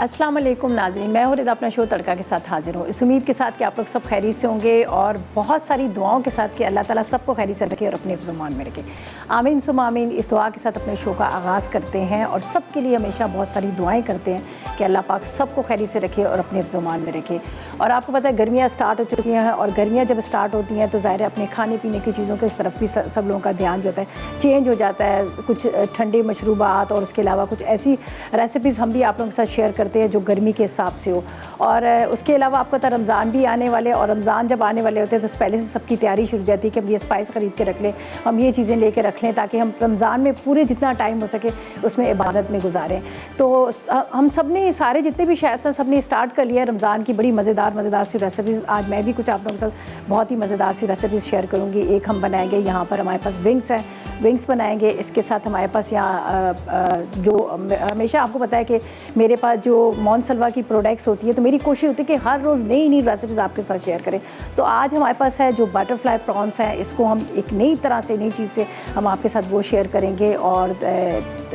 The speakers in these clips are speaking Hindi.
अस्सलाम वालेकुम नाज़रीन, मैं हूँ रिदा अपना शो तड़का के साथ हाजिर हूँ। इस उम्मीद के साथ कि आप लोग सब खैरियत से होंगे और बहुत सारी दुआओं के साथ कि अल्लाह ताला सबको खैरियत से रखे और अपने ज़ुबान में रखे। आमीन सुम आमीन। इस दुआ के साथ अपने शो का आगाज़ करते हैं और सब के लिए हमेशा बहुत सारी दुआएँ करते हैं कि अल्लाह पाक सबको खैरियत से रखे और अपने ज़ुबान में रखे। और आपको पता है गर्मियाँ स्टार्ट हो चुकी हैं और गर्मियाँ जब स्टार्ट होती हैं तो ज़ाहिर है अपने खाने पीने की चीज़ों की इस तरफ भी सब लोगों का ध्यान जो होता है चेंज हो जाता है। कुछ ठंडे मशरूबात और उसके अलावा कुछ ऐसी रेसिपीज़ हम भी आप लोगों के साथ शेयर करते हैं जो गर्मी के हिसाब से हो। और उसके अलावा आपको पता रमज़ान भी आने वाले और रमज़ान जब आने वाले होते हैं तो पहले से सबकी तैयारी शुरू हो जाती है कि हम ये स्पाइस ख़रीद के रख लें, हम ये चीज़ें लेके रख लें ताकि हम रमज़ान में पूरे जितना टाइम हो सके उसमें इबादत में गुजारें। तो हम सब ने सारे जितने भी शेफ़्स हैं सब ने स्टार्ट कर लिया रमज़ान की बड़ी मज़ेदार सी रेसिपीज़। आज मैं भी कुछ आप लोगों के साथ बहुत ही मज़ेदार सी रेसिपीज़ शेयर करूँगी। एक हम बनाएंगे यहाँ पर हमारे पास विंग्स हैं, विंग्स बनाएंगे। इसके साथ हमारे पास यहाँ जो हमेशा आपको पता है कि मेरे पास जो मोनसलवा की प्रोडक्ट्स होती है तो मेरी कोशिश होती है कि हर रोज़ नई नई रेसिपीज़ आपके साथ शेयर करें। तो आज हमारे पास है जो बटरफ्लाई प्रॉन्स है, इसको हम एक नई तरह से नई चीज़ से हम आपके साथ वो शेयर करेंगे। और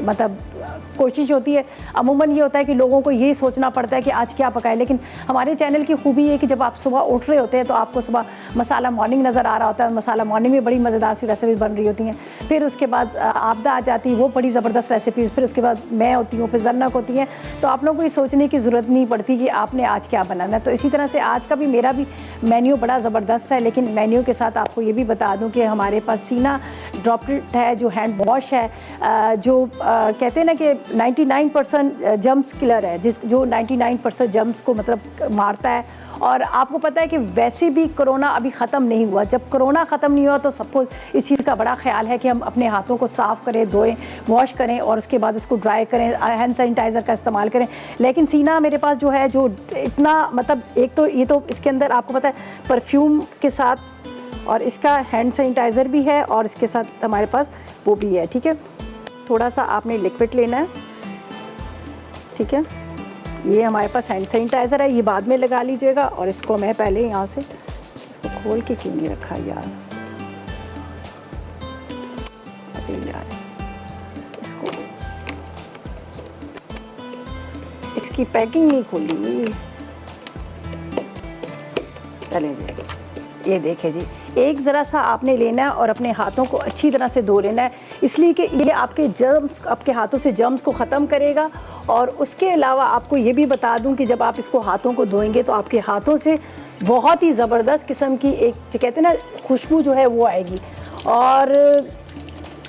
मतलब कोशिश होती है, अमूमन ये होता है कि लोगों को ये सोचना पड़ता है कि आज क्या पकाएं, लेकिन हमारे चैनल की खूबी है कि जब आप सुबह उठ रहे होते हैं तो आपको सुबह मसाला मॉर्निंग नज़र आ रहा होता है। मसाला मॉर्निंग में बड़ी मज़ेदार सी रेसिपी बन रही होती हैं। फिर उसके बाद आपदा आ जाती है, वो बड़ी ज़बरदस्त रेसिपीज़। फिर उसके बाद मैं होती हूँ, फिर जन्नत होती हैं। तो आप लोगों को ये सोचने की ज़रूरत नहीं पड़ती कि आपने आज क्या बनाना है। तो इसी तरह से आज का भी मेरा भी मेन्यू बड़ा ज़बरदस्त है, लेकिन मेन्यू के साथ आपको ये भी बता दूँ कि हमारे पास सीना ड्रॉपलेट है जो हैंड वॉश है, जो कहते हैं ना कि 99% जर्म्स किलर है, जो 99% जर्म्स को मतलब मारता है। और आपको पता है कि वैसे भी कोरोना अभी ख़त्म नहीं हुआ। जब कोरोना ख़त्म नहीं हुआ तो सबको इस चीज़ का बड़ा ख्याल है कि हम अपने हाथों को साफ़ करें, धोएं, वॉश करें और उसके बाद उसको ड्राई करें, हैंड सैनिटाइज़र का इस्तेमाल करें। लेकिन सीना मेरे पास जो है जो इतना मतलब एक तो ये तो इसके अंदर आपको पता है परफ्यूम के साथ और इसका हैंड सैनिटाइज़र भी है और इसके साथ हमारे पास वो भी है। ठीक है, थोड़ा सा आपने लिक्विड लेना है। ठीक है, ये हमारे पास हैंड सैनिटाइज़र है, ये बाद में लगा लीजिएगा। और इसको मैं पहले यहाँ से इसको खोल के क्यों नहीं रखा यार, इसको इसकी पैकिंग नहीं खोली। चले जी, ये देखे जी, एक ज़रा सा आपने लेना है और अपने हाथों को अच्छी तरह से धो लेना है, इसलिए कि ये आपके जर्म्स, आपके हाथों से जर्म्स को ख़त्म करेगा। और उसके अलावा आपको ये भी बता दूं कि जब आप इसको हाथों को धोएंगे तो आपके हाथों से बहुत ही ज़बरदस्त किस्म की एक जो कहते हैं ना खुशबू जो है वो आएगी। और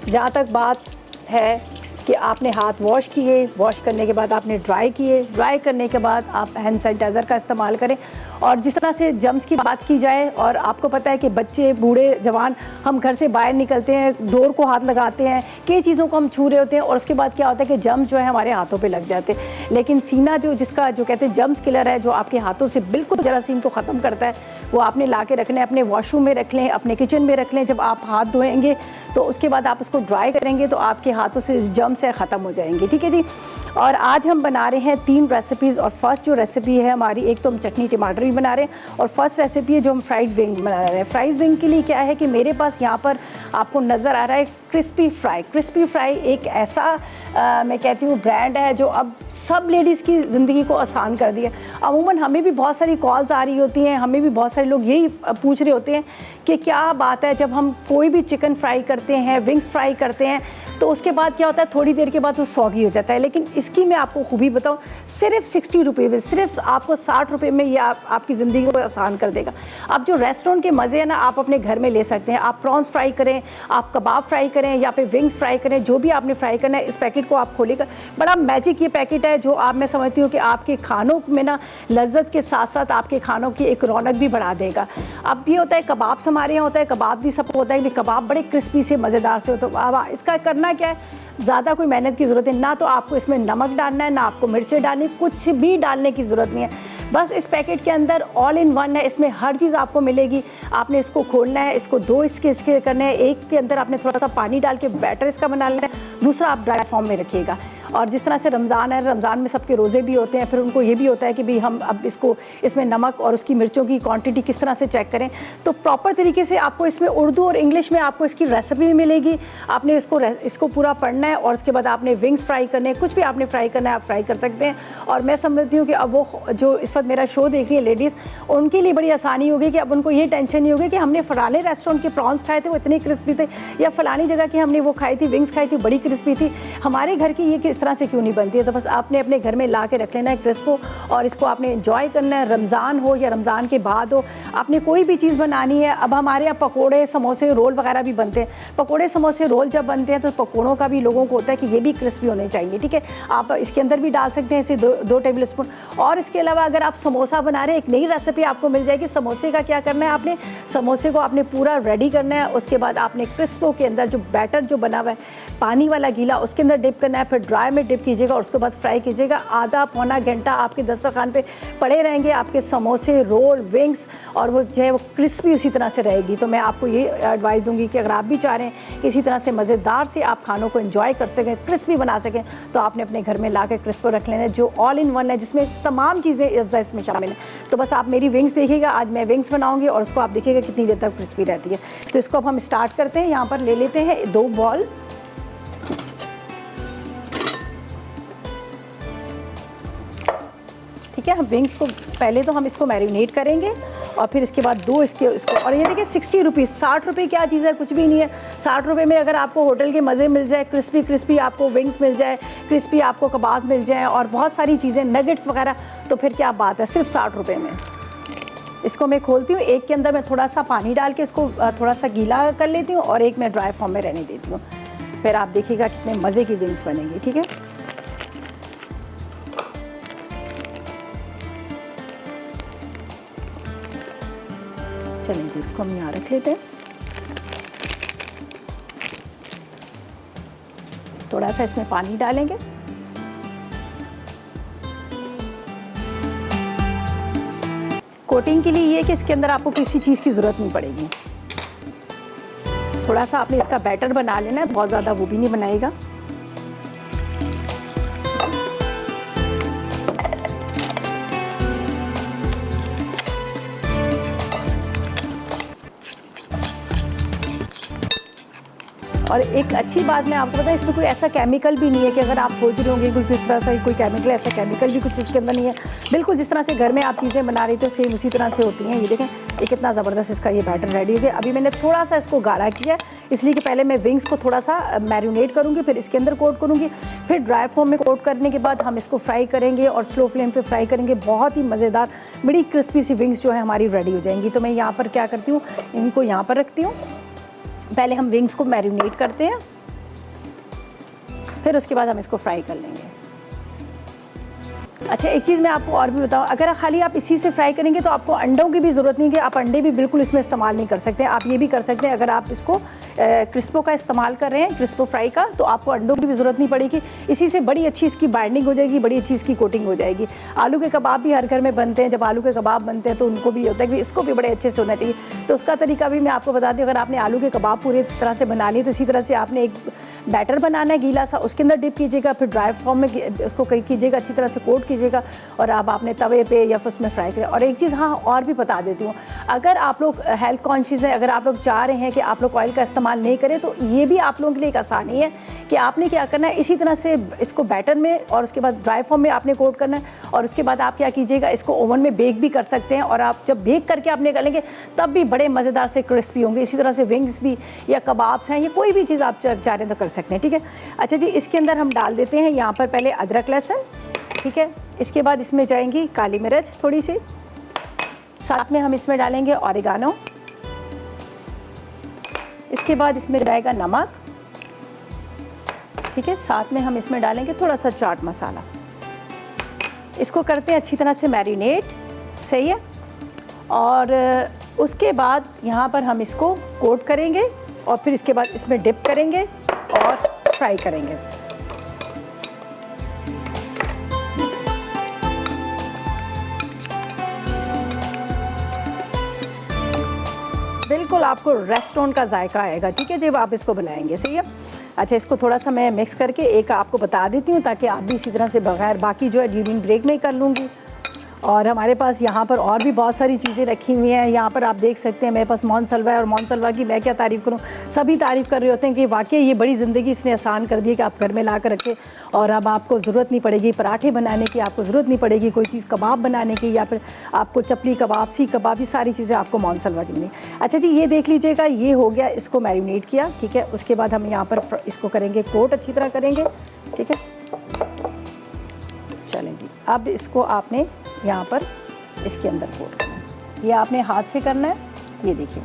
जहाँ तक बात है कि आपने हाथ वॉश किए, वॉश करने के बाद आपने ड्राई किए, ड्राई करने के बाद आप हैंड सैनिटाइज़र का इस्तेमाल करें। और जिस तरह से जर्म्स की बात की जाए, और आपको पता है कि बच्चे, बूढ़े, जवान, हम घर से बाहर निकलते हैं, डोर को हाथ लगाते हैं, कई चीज़ों को हम छू रहे होते हैं और उसके बाद क्या होता है कि जर्म्स जो है हमारे हाथों पे लग जाते हैं। लेकिन सीना जो जिसका जो कहते हैं जर्म्स किलर है, जो आपके हाथों से बिल्कुल जरासीम को ख़त्म करता है, वो आपने ला के रखना है, अपने वॉशरूम में रख लें, अपने किचन में रख लें। जब आप हाथ धोएंगे तो उसके बाद आप उसको ड्राई करेंगे तो आपके हाथों से जर्म्स है ख़त्म हो जाएंगे। ठीक है जी। और आज हम बना रहे हैं 3 रेसिपीज़। और फर्स्ट जो रेसिपी है हमारी, एक तो हम चटनी टमाटर भी बना रहे हैं और फर्स्ट रेसिपी है जो हम फ्राइड विंग बना रहे हैं। फ्राइड विंग के लिए क्या है कि मेरे पास यहाँ पर आपको नज़र आ रहा है क्रिस्पी फ्राई। क्रिस्पी फ्राई एक ऐसा मैं कहती हूँ ब्रांड है जो अब सब लेडीज़ की ज़िंदगी को आसान कर दिया। अमूमन हमें भी बहुत सारी कॉल्स आ रही होती हैं, हमें भी बहुत सारे लोग यही पूछ रहे होते हैं कि क्या बात है जब हम कोई भी चिकन फ्राई करते हैं, विंग्स फ्राई करते हैं तो उसके बाद क्या होता है, थोड़ी देर के बाद वो सौगी हो जाता है। लेकिन इसकी मैं आपको खूबी बताऊँ, सिर्फ 60 रुपये में, सिर्फ आपको 60 रुपये में ये आपकी ज़िंदगी को आसान कर देगा। अब जो रेस्टोरेंट के मज़े हैं ना, आप अपने घर में ले सकते हैं। आप प्रॉन्स फ्राई करें, आप कबाब फ्राई करें या फिर विंग्स फ्राई करें, जो भी आपने फ्राई करना है, इस पैकेट को आप खोलेगा। बड़ा मैजिक ये पैकेट है जो मैं समझती हूँ कि आपके खानों में ना लज्जत के साथ साथ आपके खानों की एक रौनक भी बढ़ा देगा। अब ये होता है कबाब हमारे यहाँ होता है, कबाब भी सबको होता है कि कबाब बड़े क्रिस्पी से मज़ेदार से होता है। अब इसका करना क्या है, ज़्यादा कोई मेहनत की ज़रूरत है ना, तो आपको इसमें नमक डालना है, ना आपको मिर्चें डालनी, कुछ भी डालने की ज़रूरत नहीं है। बस इस पैकेट के अंदर ऑल इन वन है, इसमें हर चीज़ आपको मिलेगी। आपने इसको खोलना है, इसको 2 इसके करने हैं। एक के अंदर आपने थोड़ा सा पानी डाल के बैटर इसका बना लेना है, दूसरा आप ड्राई फॉर्म में रखिएगा। और जिस तरह से रमज़ान है, रमज़ान में सबके रोज़े भी होते हैं, फिर उनको ये भी होता है कि भाई हम अब इसको इसमें नमक और उसकी मिर्चों की क्वांटिटी किस तरह से चेक करें। तो प्रॉपर तरीके से आपको इसमें उर्दू और इंग्लिश में आपको इसकी रेसिपी भी मिलेगी। आपने इसको पूरा पढ़ना है और उसके बाद आपने विंग्स फ्राई करने हैं, कुछ भी आपने फ्राई करना है आप फ्राई कर सकते हैं। और मैं समझती हूँ कि अब वो जो इस वक्त मेरा शो देख रही है लेडीज़, उनके लिए बड़ी आसानी होगी कि अब उनको ये टेंशन नहीं होगी कि हमने फलाने रेस्टोरेंट के प्रॉन्स खाए थे वो इतने क्रिस्पी थे, या फलानी जगह की हमने वो खाई थी विंग्स खाई थी बड़ी क्रिस्पी थी, हमारे घर की ये किस तरह से क्यों नहीं बनती है। तो बस आपने अपने घर में ला के रख लेना है क्रिस्पो, और इसको आपने इंजॉय करना है। रमज़ान हो या रमज़ान के बाद हो, आपने कोई भी चीज़ बनानी है। अब हमारे यहाँ पकोड़े समोसे रोल वगैरह भी बनते हैं। पकोड़े समोसे रोल जब बनते हैं तो पकोड़ों का भी लोगों को होता है कि ये भी क्रिस्पी होने चाहिए, ठीक है। आप इसके अंदर भी डाल सकते हैं इसे 2 टेबल स्पून। और इसके अलावा अगर आप समोसा बना रहे हैं, एक नई रेसिपी आपको मिल जाएगी। समोसे का क्या करना है, आपने समोसे को आपने पूरा रेडी करना है। उसके बाद आपने क्रिस्पो के अंदर जो बैटर जो बना हुआ है पानी वाला गीला, उसके अंदर डिप करना है, फिर ड्राई में डिप कीजिएगा और उसके बाद फ्राई कीजिएगा। आधा पौना घंटा आपके दस्तरखान पे पड़े रहेंगे आपके समोसे, रोल, विंग्स, और वो जो है वो क्रिस्पी उसी तरह से रहेगी। तो मैं आपको ये एडवाइस दूंगी कि अगर आप भी चाह रहे हैं कि इसी तरह से मज़ेदार से आप खानों को एंजॉय कर सकें, क्रिस्पी बना सकें, तो आपने अपने घर में ला के क्रिस्पो रख लेना है, जो ऑल इन वन है, जिसमें तमाम चीज़ें इसमें शामिल हैं। तो बस आप मेरी विंग्स देखिएगा, आज मैं विंग्स बनाऊंगी और उसको आप देखिएगा कितनी देर तक क्रिस्पी रहती है। तो इसको अब हम स्टार्ट करते हैं। यहाँ पर ले लेते हैं 2 बॉल। ठीक है, हम विंग्स को पहले तो हम इसको मैरिनेट करेंगे और फिर इसके बाद इसको और ये देखिए 60 रुपीज़, 60 रुपये क्या चीज़ है, कुछ भी नहीं है। 60 रुपये में अगर आपको होटल के मज़े मिल जाए, क्रिस्पी आपको विंग्स मिल जाए, क्रिस्पी आपको कबाब मिल जाए और बहुत सारी चीज़ें, नगेट्स वगैरह, तो फिर क्या बात है, सिर्फ 60 रुपये में। इसको मैं खोलती हूँ, एक के अंदर मैं थोड़ा सा पानी डाल के इसको थोड़ा सा गीला कर लेती हूँ और एक मैं ड्राई फॉर्म में रहने देती हूँ। फिर आप देखिएगा कितने मज़े की विंग्स बनेंगी, ठीक है। चलें जी, इसको हम यहाँ रख लेते हैं। थोड़ा सा इसमें पानी डालेंगे। कोटिंग के लिए ये है कि इसके अंदर आपको किसी चीज़ की ज़रूरत नहीं पड़ेगी। थोड़ा सा आपने इसका बैटर बना लेना है, बहुत ज़्यादा वो भी नहीं बनाएगा। और एक अच्छी बात मैं आपको बताऊं, इसमें कोई ऐसा केमिकल भी नहीं है कि अगर आप सोच रहे होंगे कोई किस तरह से कोई केमिकल, ऐसा केमिकल भी कुछ इसके अंदर नहीं है। बिल्कुल जिस तरह से घर में आप चीज़ें बना रही थे सेम उसी तरह से होती हैं। ये देखें, ये कितना ज़बरदस्त इसका ये बैटर रेडी हो गया। अभी मैंने थोड़ा सा इसको गाढ़ा किया, इसलिए कि पहले मैं विंग्स को थोड़ा सा मैरिनेट करूँगी, फिर इसके अंदर कोट करूँगी, फिर ड्राई फॉर्म में कोट करने के बाद हम इसको फ्राई करेंगे और स्लो फ्लेम पर फ्राई करेंगे। बहुत ही मज़ेदार बड़ी क्रिस्पी सी विंग्स जो है हमारी रेडी हो जाएंगी। तो मैं यहाँ पर क्या करती हूँ, इनको यहाँ पर रखती हूँ। पहले हम विंग्स को मैरिनेट करते हैं, फिर उसके बाद हम इसको फ्राई कर लेंगे। अच्छा, एक चीज़ मैं आपको और भी बताऊं, अगर खाली आप इसी से फ्राई करेंगे तो आपको अंडों की भी ज़रूरत नहीं है कि आप अंडे भी बिल्कुल इसमें इस्तेमाल नहीं कर सकते। आप ये भी कर सकते हैं, अगर आप इसको क्रिस्पो का इस्तेमाल कर रहे हैं, क्रिस्पो फ्राई का, तो आपको अंडों की भी ज़रूरत नहीं पड़ेगी। इसी से बड़ी अच्छी इसकी बाइंडिंग हो जाएगी, बड़ी अच्छी इसकी कोटिंग हो जाएगी। आलू के कबाब भी हर घर में बनते हैं। जब आलू के कबाब बनते हैं तो उनको भी होता है कि इसको भी बड़े अच्छे से होना चाहिए। तो उसका तरीका भी मैं आपको बता दूँ, अगर आपने आलू के कबाब पूरी तरह से बना लिए तो इसी तरह से आपने एक बैटर बनाना है गीला सा, उसके अंदर डिप कीजिएगा, फिर ड्राई फॉर्म में उसको कीजिएगा, अच्छी तरह से कोट कीजिएगा और अब आपने तवे पे या फिर उसमें फ्राई करें। और एक चीज़ हाँ और भी बता देती हूँ, अगर आप लोग हेल्थ कॉन्शियस है, अगर आप लोग चाह रहे हैं कि आप लोग ऑयल का इस्तेमाल नहीं करें, तो ये भी आप लोगों के लिए एक आसानी है कि आपने क्या करना है, इसी तरह से इसको बैटर में और उसके बाद ड्राई फॉर्म में आपने कोट करना है। और उसके बाद आप क्या कीजिएगा, इसको ओवन में बेक भी कर सकते हैं और आप जब बेक करके आप निकालेंगे तब भी बड़े मज़ेदार से क्रिस्पी होंगे। इसी तरह से विंग्स भी या कबाब्स हैं, ये कोई भी चीज़ आप चाह रहे हैं तो कर सकते हैं, ठीक है। अच्छा जी, इसके अंदर हम डाल देते हैं यहाँ पर पहले अदरक लहसुन, ठीक है। इसके बाद इसमें जाएंगी काली मिर्च थोड़ी सी, साथ में हम इसमें डालेंगे ऑरिगानो। इसके बाद इसमें जाएगा नमक, ठीक है। साथ में हम इसमें डालेंगे थोड़ा सा चाट मसाला। इसको करते हैं अच्छी तरह से मैरिनेट, सही है। और उसके बाद यहाँ पर हम इसको कोट करेंगे और फिर इसके बाद इसमें डिप करेंगे और फ्राई करेंगे। बिल्कुल आपको रेस्टोरेंट का जायका आएगा, ठीक है, जब आप इसको बनाएंगे, सही है। अच्छा, इसको थोड़ा सा मैं मिक्स करके एक आपको बता देती हूँ ताकि आप भी इसी तरह से बगैर बाकी जो है ड्यूरिंग ब्रेक में ही कर लूँगी। और हमारे पास यहाँ पर और भी बहुत सारी चीज़ें रखी हुई हैं। यहाँ पर आप देख सकते हैं मेरे पास मोनसलवा है, और मोनसलवा की मैं क्या तारीफ़ करूँ, सभी तारीफ़ कर रहे होते हैं कि वाकई ये बड़ी ज़िंदगी इसने आसान कर दी है कि आप घर में ला कर रखें और अब आपको ज़रूरत नहीं पड़ेगी पराठे बनाने की, आपको ज़रूरत नहीं पड़ेगी कोई चीज़ कबाब बनाने की, या फिर आपको चपली कबाब, सीख कबाब, ये सारी चीज़ें आपको मोनसलवा की मिलेंगी। अच्छा जी, ये देख लीजिएगा, ये हो गया, इसको मैरिनेट किया, ठीक है। उसके बाद हम यहाँ पर इसको करेंगे कोट, अच्छी तरह करेंगे, ठीक है। चलें जी, अब इसको आपने यहाँ पर इसके अंदर कोट करना है। ये आपने हाथ से करना है, ये देखिए,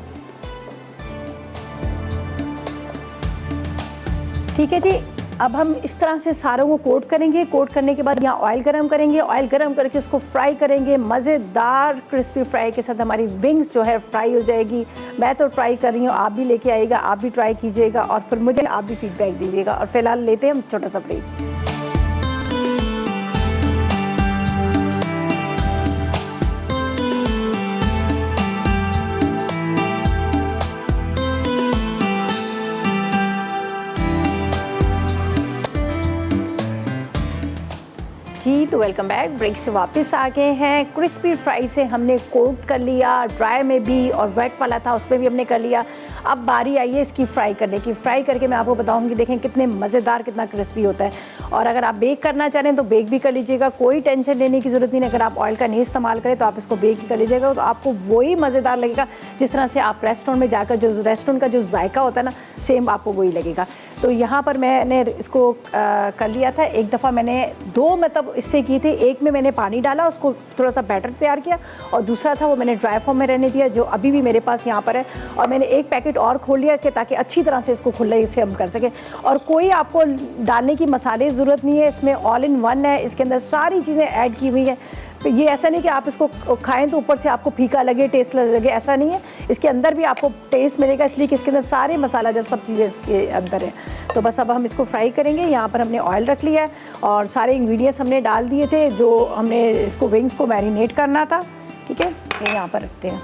ठीक है जी। अब हम इस तरह से सारों को कोट करेंगे। कोट करने के बाद यहाँ ऑयल गरम करेंगे, ऑयल गरम करके इसको फ्राई करेंगे। मज़ेदार क्रिस्पी फ्राई के साथ हमारी विंग्स जो है फ्राई हो जाएगी। मैं तो ट्राई कर रही हूँ, आप भी लेके आइएगा, आप भी ट्राई कीजिएगा और फिर मुझे आप भी फीडबैक दीजिएगा। और फिलहाल लेते हैं हम छोटा सा ब्रेक। जी, तो वेलकम बैक। ब्रेक से वापस आ गए हैं। क्रिस्पी फ्राई से हमने कोट कर लिया, ड्राई में भी और वेट वाला था उसमें भी हमने कर लिया। अब बारी आई है इसकी फ्राई करने की। फ्राई करके मैं आपको बताऊंगी, देखें कितने मज़ेदार, कितना क्रिस्पी होता है। और अगर आप बेक करना चाह रहे हैं तो बेक भी कर लीजिएगा, कोई टेंशन लेने की ज़रूरत नहीं है। अगर आप ऑयल का नहीं इस्तेमाल करें तो आप इसको बेक ही कर लीजिएगा, तो आपको वही मज़ेदार लगेगा जिस तरह से आप रेस्टोरेंट में जाकर जो रेस्टोरेंट का जो जायका होता है ना, सेम आपको वही लगेगा। तो यहाँ पर मैंने इसको कर लिया था। एक दफ़ा मैंने दो मतलब इससे की थी, एक में मैंने पानी डाला, उसको थोड़ा सा बैटर तैयार किया, और दूसरा था वो मैंने ड्राई फॉर्म में रहने दिया, जो अभी भी मेरे पास यहाँ पर है। और मैंने एक पैकेट और खोल लिया कि ताकि अच्छी तरह से इसको खुले से हम कर सकें। और कोई आपको डालने की मसाले ज़रूरत नहीं है, इसमें ऑल इन वन है, इसके अंदर सारी चीज़ें ऐड की हुई हैं। तो ये ऐसा नहीं कि आप इसको खाएं तो ऊपर से आपको फीका लगे, टेस्ट लगे, ऐसा नहीं है। इसके अंदर भी आपको टेस्ट मिलेगा, इसलिए कि इसके अंदर सारे मसाला जैसे सब चीज़ें इसके अंदर है। तो बस अब हम इसको फ्राई करेंगे। यहाँ पर हमने ऑयल रख लिया है और सारे इंग्रेडिएंट्स हमने डाल दिए थे जो हमने इसको विंग्स को मैरिनेट करना था, ठीक है। ये यहाँ पर रखते हैं।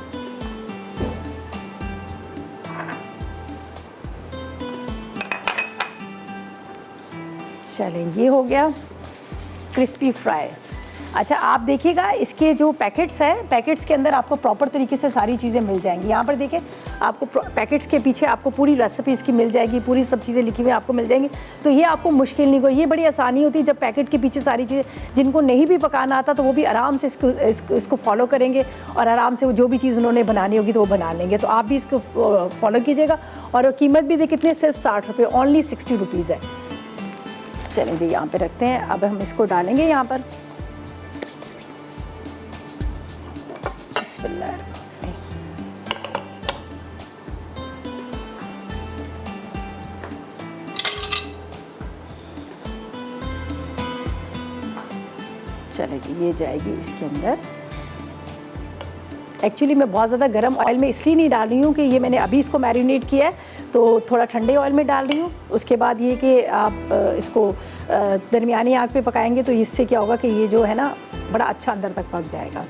चलें, ये हो गया क्रिस्पी फ्राई। अच्छा, आप देखिएगा इसके जो पैकेट्स हैं, पैकेट्स के अंदर आपको प्रॉपर तरीके से सारी चीज़ें मिल जाएंगी। यहाँ पर देखिए, आपको पैकेट्स के पीछे आपको पूरी रेसिपी इसकी मिल जाएगी, पूरी सब चीज़ें लिखी हुई आपको मिल जाएंगी। तो ये आपको मुश्किल नहीं कोई, ये बड़ी आसानी होती है जब पैकेट के पीछे सारी चीज़ें, जिनको नहीं भी पकाना आता तो वो भी आराम से इसको फॉलो करेंगे और आराम से वो जो भी चीज़ उन्होंने बनानी होगी तो वो बना लेंगे। तो आप भी इसको फॉलो कीजिएगा। और कीमत भी देखिए कितने, सिर्फ 60 रुपये, ओनली 60 रुपीज़ है। चलें जी, यहाँ पे रखते हैं। अब हम इसको डालेंगे यहाँ पर। बिस्मिल्लाह। चलेगी, ये जाएगी इसके अंदर। एक्चुअली मैं बहुत ज़्यादा गर्म ऑयल में इसलिए नहीं डाल रही हूँ कि ये मैंने अभी इसको मैरिनेट किया है, तो थोड़ा ठंडे ऑयल में डाल रही हूँ। उसके बाद ये कि आप इसको दरमियानी आग पे पकाएंगे तो इससे क्या होगा कि ये जो है ना बड़ा अच्छा अंदर तक पक जाएगा।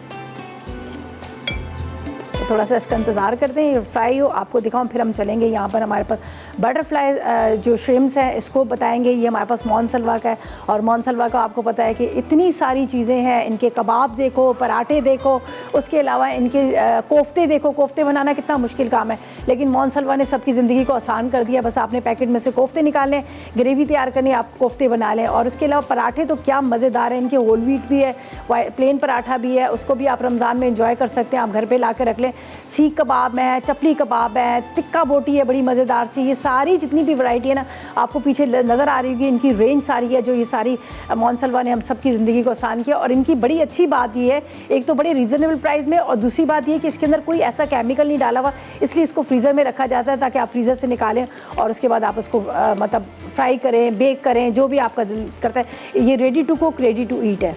तो थोड़ा सा इसका इंतज़ार करते हैं, ये फ्राई हो, आपको दिखाऊं, फिर हम चलेंगे। यहाँ पर हमारे पास बटरफ्लाई जो श्रिम्स हैं इसको बताएंगे। ये हमारे पास मोनसलवा का है, और मोनसलवा का आपको पता है कि इतनी सारी चीज़ें हैं। इनके कबाब देखो, पराठे देखो, उसके अलावा इनके कोफ्ते देखो। कोफ्ते बनाना कितना मुश्किल काम है, लेकिन मोनसलवा ने सबकी ज़िंदगी को आसान कर दिया। बस आपने पैकेट में से कोफ्ते निकालने, ग्रेवी तैयार करनी, आप कोफ्ते बना लें। और उसके अलावा पराठे तो क्या मज़ेदार हैं, इनके होल व्हीट भी है, प्लेन पराठा भी है, उसको भी आप रमज़ान में इंजॉय कर सकते हैं। आप घर पर ला कर रख लें। सीख कबाब है, चपली कबाब है, टिक्का बोटी है बड़ी मज़ेदार सी। ये सारी जितनी भी वैरायटी है ना, आपको पीछे नज़र आ रही होगी, इनकी रेंज सारी है जो ये सारी मोनसलवा ने हम सबकी ज़िंदगी को आसान किया। और इनकी बड़ी अच्छी बात ये है, एक तो बड़े रीज़नेबल प्राइस में, और दूसरी बात ये कि इसके अंदर कोई ऐसा केमिकल नहीं डाला हुआ, इसलिए इसको फ्रीज़र में रखा जाता है ताकि आप फ्रीज़र से निकालें और उसके बाद आप उसको मतलब फ्राई करें, बेक करें, जो भी आपका दिल करता है। ये ready to cook, ready to eat है।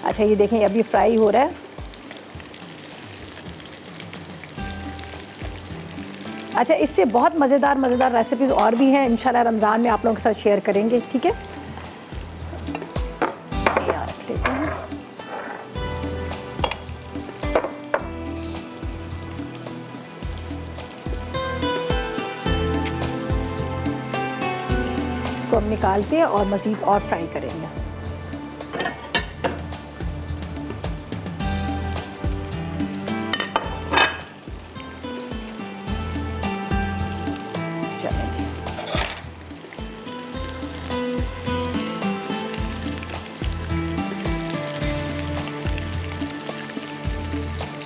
अच्छा, ये देखें अभी फ्राई हो रहा है। अच्छा, इससे बहुत मज़ेदार रेसिपीज़ और भी हैं, इंशाल्लाह रमज़ान में आप लोगों के साथ शेयर करेंगे, ठीक है। यहाँ रख लेते हैं। इसको हम निकालते हैं और मज़ीद और फ्राई करेंगे। चलें जी,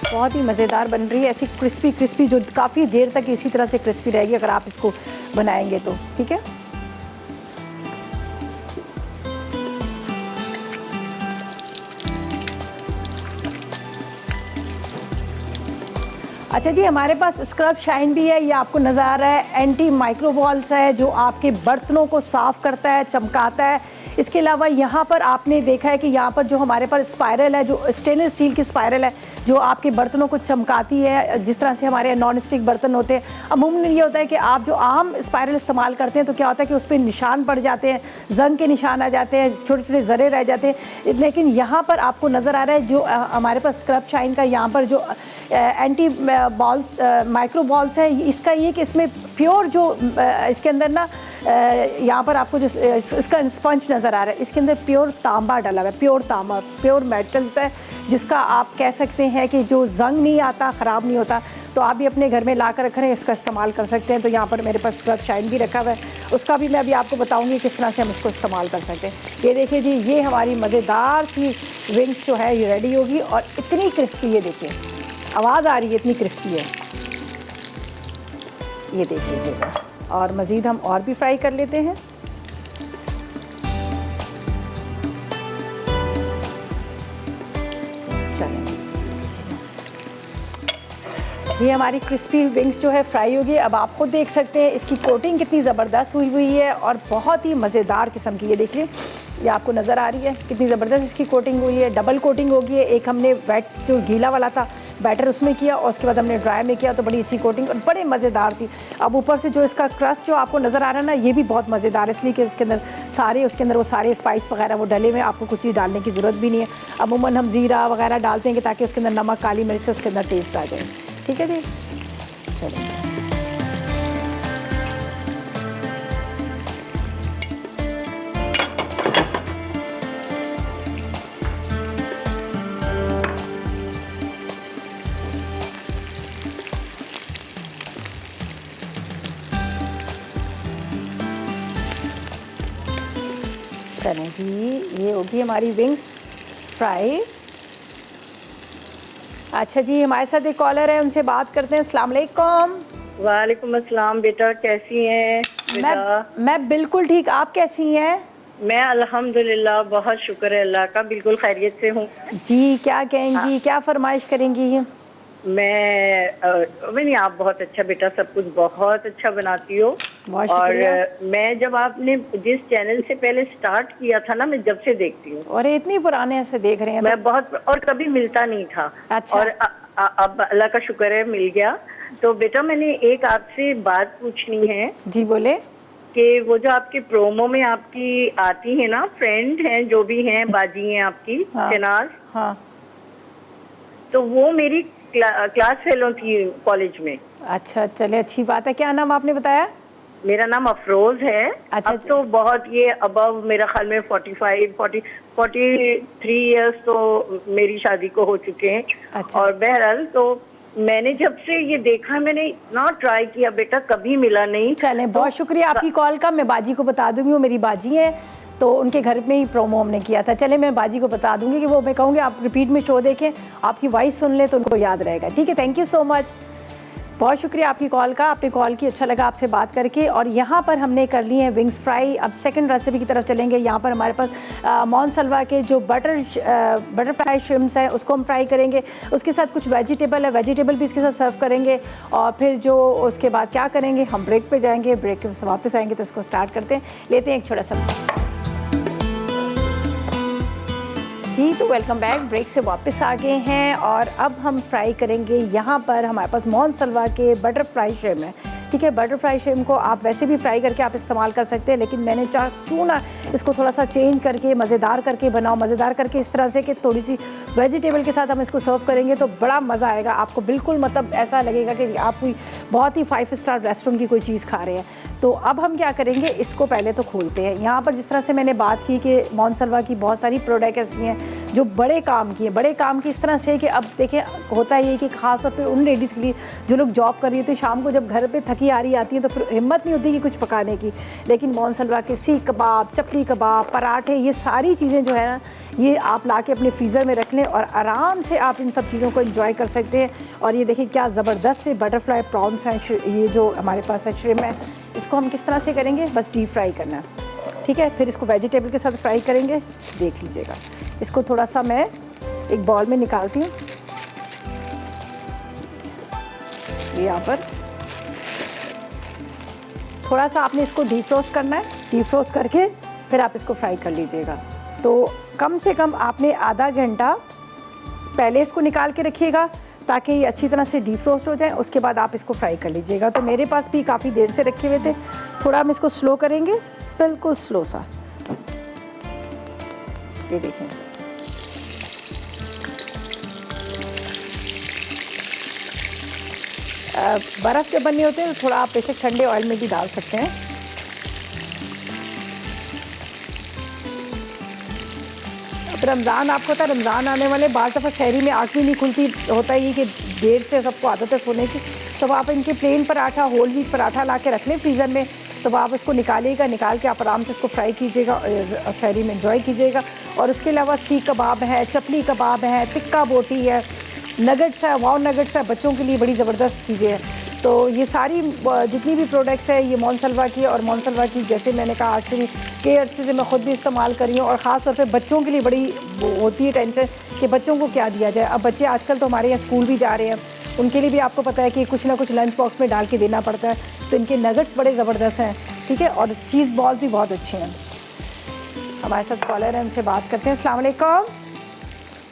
बहुत ही मज़ेदार बन रही है, ऐसी क्रिस्पी क्रिस्पी जो काफ़ी देर तक इसी तरह से क्रिस्पी रहेगी अगर आप इसको बनाएंगे तो। ठीक है, अच्छा जी, हमारे पास स्क्रब शाइन भी है, ये आपको नज़र आ रहा है। एंटी माइक्रोबॉल्स है जो आपके बर्तनों को साफ़ करता है, चमकाता है। इसके अलावा यहाँ पर आपने देखा है कि यहाँ पर जो हमारे पास स्पायरल है, जो स्टेनलेस स्टील की स्पायरल है जो आपके बर्तनों को चमकाती है, जिस तरह से हमारे नॉन स्टिक बर्तन होते हैं। अमूमन ये होता है कि आप जो आम स्पायरल इस्तेमाल करते हैं तो क्या होता है कि उस पर निशान पड़ जाते हैं, जंग के निशान आ जाते हैं, छोटे छोटे ज़रे रह जाते हैं। लेकिन यहाँ पर आपको नज़र आ रहा है जो हमारे पास स्क्रब शाइन का यहाँ पर जो एंटी माइक्रो बॉल्स है, इसका ये कि इसमें प्योर जो इसके अंदर ना यहाँ पर आपको जो इसका स्पंज नज़र आ रहा है, इसके अंदर प्योर तांबा डाला हुआ है, प्योर तांबा, प्योर मेटल्स है, जिसका आप कह सकते हैं कि जो जंग नहीं आता, ख़राब नहीं होता। तो आप भी अपने घर में ला कर रख रहे हैं, इसका इस्तेमाल कर सकते हैं। तो यहाँ पर मेरे पास स्क्रब शाइन भी रखा हुआ है, उसका भी मैं अभी आपको बताऊँगी किस तरह से हम इसको इस्तेमाल कर सकते हैं। ये देखिए जी, ये हमारी मज़ेदार सी विंग्स जो है ये रेडी होगी और इतनी क्रिस्पी, ये देखिए आवाज़ आ रही है, इतनी क्रिस्पी है, ये देख लीजिएगा। और मज़ीद हम और भी फ्राई कर लेते हैं। चलें, ये हमारी क्रिस्पी विंग्स जो है फ्राई होगी। अब आप खुद देख सकते हैं इसकी कोटिंग कितनी ज़बरदस्त हुई है और बहुत ही मज़ेदार किस्म की। ये देखिए, ये आपको नज़र आ रही है कितनी ज़बरदस्त इसकी कोटिंग हुई है। डबल कोटिंग होगी है, एक हमने वेट जो गीला वाला था बैटर उसमें किया और उसके बाद हमने ड्राई में किया, तो बड़ी अच्छी कोटिंग और बड़े मज़ेदार सी। अब ऊपर से जो इसका क्रस्ट जो आपको नज़र आ रहा है ना, ये भी बहुत मज़ेदार है, इसलिए कि इसके अंदर उसके अंदर वो सारे स्पाइस वगैरह वो डले हुए, आपको कुछ चीज़ डालने की ज़रूरत भी नहीं है। अमूमन हम ज़ीरा वगैरह डालते हैं कि ताकि उसके अंदर नमक, काली मिर्च से उसके अंदर टेस्ट आ जाए। ठीक है जी, चलिए करें जी, ये होगी हमारी विंग्स फ्राई। अच्छा जी, हमारे साथ एक कॉलर है, उनसे बात करते हैं। अस्सलाम वालेकुम। वालेकुम अस्सलाम। बेटा कैसी हैं बेटा? मैं बिल्कुल ठीक, आप कैसी हैं? मैं अल्हम्दुलिल्लाह, बहुत शुक्र है अल्लाह का, बिल्कुल खैरियत से हूँ जी। क्या कहेंगी, क्या फरमाइश करेंगी? नहीं, आप बहुत अच्छा बेटा, सब कुछ बहुत अच्छा बनाती हो। और मैं जब आपने जिस चैनल से पहले स्टार्ट किया था ना, मैं जब से देखती हूँ। और इतनी पुराने से देख रहे हैं मैं बहुत, और कभी मिलता नहीं था। अच्छा। और अब अल्लाह का शुक्र है मिल गया। तो बेटा मैंने एक आपसे बात पूछनी है। जी बोले। कि वो जो आपके प्रोमो में आपकी आती है ना, फ्रेंड हैं जो भी हैं, बाजी हैं आपकी, शनाज। हाँ। तो वो मेरी क्लास फेलो थी कॉलेज में। अच्छा, चले अच्छी बात है। क्या नाम आपने बताया? मेरा नाम अफरोज है। अच्छा, अब तो बहुत ये अबव मेरा ख्याल में 43 इयर्स तो मेरी शादी को हो चुके हैं। अच्छा। और बहरहाल तो मैंने जब से ये देखा, मैंने इतना ट्राई किया बेटा, कभी मिला नहीं। चलें, बहुत शुक्रिया आपकी कॉल का। मैं बाजी को बता दूंगी, वो मेरी बाजी है, तो उनके घर में ही प्रोमो हमने किया था। चले, मैं बाजी को बता दूंगी कि वो, मैं कहूँगी आप रिपीट में शो देखें, आपकी वॉइस सुन लें तो उनको याद रहेगा। ठीक है, थैंक यू सो मच, बहुत शुक्रिया आपकी कॉल का। आपने कॉल की, अच्छा लगा आपसे बात करके। और यहाँ पर हमने कर ली है विंग्स फ्राई। अब सेकंड रेसिपी की तरफ चलेंगे। यहाँ पर हमारे पास मोनसलवा के जो बटर फ्राई श्रिम्प्स हैं उसको हम फ्राई करेंगे। उसके साथ कुछ वेजिटेबल है, वेजिटेबल भी इसके साथ सर्व करेंगे। और फिर जो उसके बाद क्या करेंगे, हम ब्रेक पे जाएंगे, ब्रेक से वापस आएंगे तो इसको स्टार्ट करते हैं, लेते हैं एक छोटा सा जी। तो वेलकम बैक, ब्रेक से वापस आ गए हैं और अब हम फ्राई करेंगे। यहाँ पर हमारे पास मोनसलवा के बटर फ्राई श्रिम्प है। ठीक है, बटर फ्राई श्रिम्प को आप वैसे भी फ्राई करके आप इस्तेमाल कर सकते हैं, लेकिन मैंने क्यों ना इसको थोड़ा सा चेंज करके मज़ेदार करके बनाओ, मज़ेदार करके इस तरह से कि थोड़ी सी वेजिटेबल के साथ हम इसको सर्व करेंगे तो बड़ा मज़ा आएगा आपको। बिल्कुल मतलब ऐसा लगेगा कि आप कोई बहुत ही 5 स्टार रेस्टोरेंट की कोई चीज़ खा रहे हैं। तो अब हम क्या करेंगे, इसको पहले तो खोलते हैं। यहाँ पर जिस तरह से मैंने बात की कि मोनसलवा की बहुत सारी प्रोडक्ट ऐसी हैं जो बड़े काम की है, बड़े काम की इस तरह से कि अब देखें होता ये कि ख़ास तौर पे उन लेडीज़ के लिए जो लोग जॉब कर रही होती है, शाम को जब घर पे थकी आ रही आती हैं तो फिर हिम्मत नहीं होती कि कुछ पकाने की। लेकिन मोनसलवा के सीख कबाब, चपली कबाब, पराठे, ये सारी चीज़ें जो है ना, ये आप ला के अपने फ्रीज़र में रख लें और आराम से आप इन सब चीज़ों को एंजॉय कर सकते हैं। और ये देखिए क्या ज़बरदस्त से बटरफ्लाई प्रॉन्स हैं, ये जो हमारे पास है श्रिम्प है, इसको हम किस तरह से करेंगे, बस डीप फ्राई करना है, ठीक है। फिर इसको वेजिटेबल के साथ फ्राई करेंगे, देख लीजिएगा। इसको थोड़ा सा मैं एक बॉल में निकालती हूँ, ये यहाँ पर थोड़ा सा आपने इसको डीफ्रोस्ट करना है। डीफ्रोस्ट करके फिर आप इसको फ्राई कर लीजिएगा। तो कम से कम आपने आधा घंटा पहले इसको निकाल के रखिएगा ताकि ये अच्छी तरह से डीफ्रोस्ट हो जाए, उसके बाद आप इसको फ्राई कर लीजिएगा। तो मेरे पास भी काफ़ी देर से रखे हुए थे, थोड़ा हम इसको स्लो करेंगे, बिल्कुल स्लो सा। ये देखें, बर्फ़ जब बनने होते हैं तो थोड़ा आप बेशक ठंडे ऑयल में भी डाल सकते हैं। अब रमज़ान आपको पता है, रमज़ान आने वाले बाद दफ़ा शहरी में आँख भी नहीं खुलती, होता है ये कि देर से सबको आदत है सोने की। तो आप इनके plain paratha, whole wheat paratha ला के रख लें फ्रीज़र में, तो आप इसको निकालिएगा, निकाल के आप आराम से इसको फ्राई कीजिएगा और शहरी में एंजॉय कीजिएगा। और उसके अलावा सीख कबाब है, चपली कबाब है, टिक्का बोटी है, नगट्स है, वाओ नगट्स है, बच्चों के लिए बड़ी ज़बरदस्त चीज़ें हैं। तो ये सारी जितनी भी प्रोडक्ट्स है ये मोनसलवा की, और मोनसलवा की जैसे मैंने कहा आज से भी कई अर्से से मैं ख़ुद भी इस्तेमाल कर रही हूँ। और ख़ास तौर पे बच्चों के लिए बड़ी होती है टेंशन कि बच्चों को क्या दिया जाए। अब बच्चे आजकल तो हमारे यहाँ स्कूल भी जा रहे हैं, उनके लिए भी आपको पता है कि कुछ ना कुछ लंच बॉक्स में डाल के देना पड़ता है। तो इनके नगट्स बड़े ज़बरदस्त हैं, ठीक है, और चीज़ बॉल भी बहुत अच्छे हैं। हमारे साथ कॉलर हैं, उनसे बात करते हैं। अस्सलाम वालेकुम।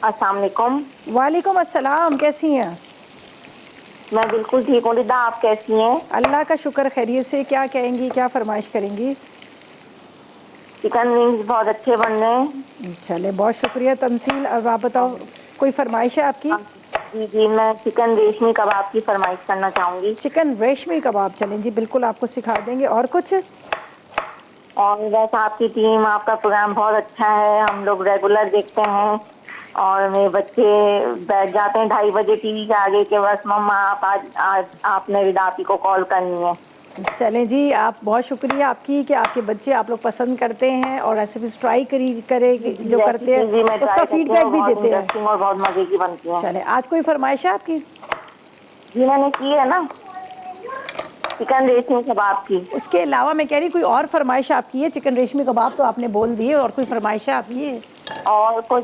अस्सलाम वालेकुम। वालेकुम अस्सलाम, कैसी हैं? मैं बिल्कुल ठीक हूँ रिदा, आप कैसी हैं? अल्लाह का शुक्र, खैरियत से। क्या कहेंगी, क्या फरमाइश करेंगी? चिकन विंग्स बहुत अच्छे बन रहे हैं। चले, बहुत शुक्रिया तंसील। अब आप बताओ, कोई फरमाइश है आपकी? जी जी, मैं चिकन रेशमी कबाब की फरमाइश करना चाहूँगी। चिकन रेशमी कबाब, चलें जी, बिल्कुल आपको सिखा देंगे। और कुछ? और वैसे आपकी टीम, आपका प्रोग्राम बहुत अच्छा है, हम लोग रेगुलर देखते हैं। और मेरे बच्चे बैठ जाते हैं 2:30 बजे टीवी के आगे के बस मम्मा आज आपने रिदा आपी को कॉल करनी है। चलें जी, आप बहुत शुक्रिया आपकी कि आपके बच्चे आप लोग पसंद करते हैं और रेसिपीज ट्राई करे जो करते हैं उसका फीडबैक भी देते हैं और बहुत मजे की बनती है। चलें, आज कोई फरमाइश है आपकी? जी मैंने की है ना, चिकन रेशमी कबाब की। उसके अलावा मैं कह रही कोई और फरमाइश आपकी है? चिकन रेशमी कबाब तो आपने बोल दिए, और कोई फरमाइश है आपकी? और कुछ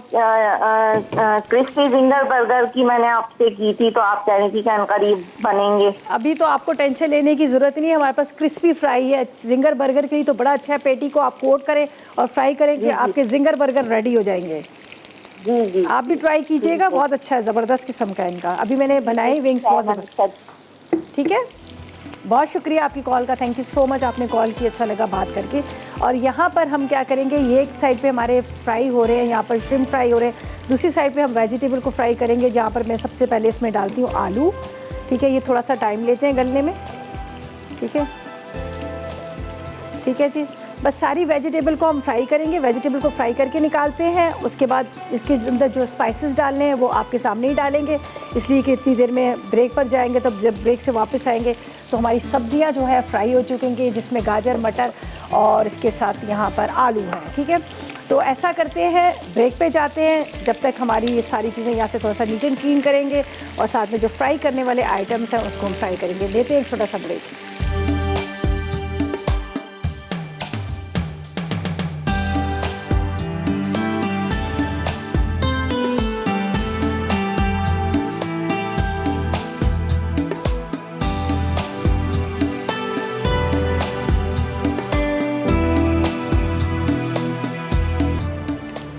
क्रिस्पी जिंगर बर्गर की मैंने आपसे की थी, तो आप कह रही थी कि करीब बनेंगे। अभी तो आपको टेंशन लेने की ज़रूरत नहीं है, हमारे पास क्रिस्पी फ्राई है। जिंगर बर्गर के लिए तो बड़ा अच्छा है, पेटी को आप कोट करें और फ्राई करें कि आपके जिंगर बर्गर रेडी हो जाएंगे। जी जी, आप भी ट्राई कीजिएगा, बहुत अच्छा है, ज़बरदस्त किस्म का इनका। अभी मैंने बनाई विंग्स, बहुत ज़बरदस्त। ठीक है, बहुत शुक्रिया आपकी कॉल का, थैंक यू सो मच, आपने कॉल की, अच्छा लगा बात करके। और यहाँ पर हम क्या करेंगे, ये एक साइड पे हमारे फ्राई हो रहे हैं, यहाँ पर श्रिम्प फ्राई हो रहे हैं, दूसरी साइड पे हम वेजिटेबल को फ्राई करेंगे, जहाँ पर मैं सबसे पहले इसमें डालती हूँ आलू। ठीक है, ये थोड़ा सा टाइम लेते हैं गलने में, ठीक है, ठीक है जी। बस सारी वेजिटेबल को हम फ्राई करेंगे, वेजिटेबल को फ्राई करके निकालते हैं। उसके बाद इसके अंदर जो स्पाइसेस डालने हैं वो आपके सामने ही डालेंगे, इसलिए कि इतनी देर में ब्रेक पर जाएंगे, तब जब ब्रेक से वापस आएंगे तो हमारी सब्जियां जो है फ्राई हो चुकेंगी, जिसमें गाजर, मटर और इसके साथ यहाँ पर आलू हैं। ठीक है, तो ऐसा करते हैं, ब्रेक पे जाते हैं, जब तक हमारी ये सारी चीज़ें यहाँ से थोड़ा सा नीट एंड क्लीन करेंगे और साथ में जो फ्राई करने वाले आइटम्स हैं उसको हम फ्राई करेंगे। लेते हैं एक छोटा सा ब्रेक।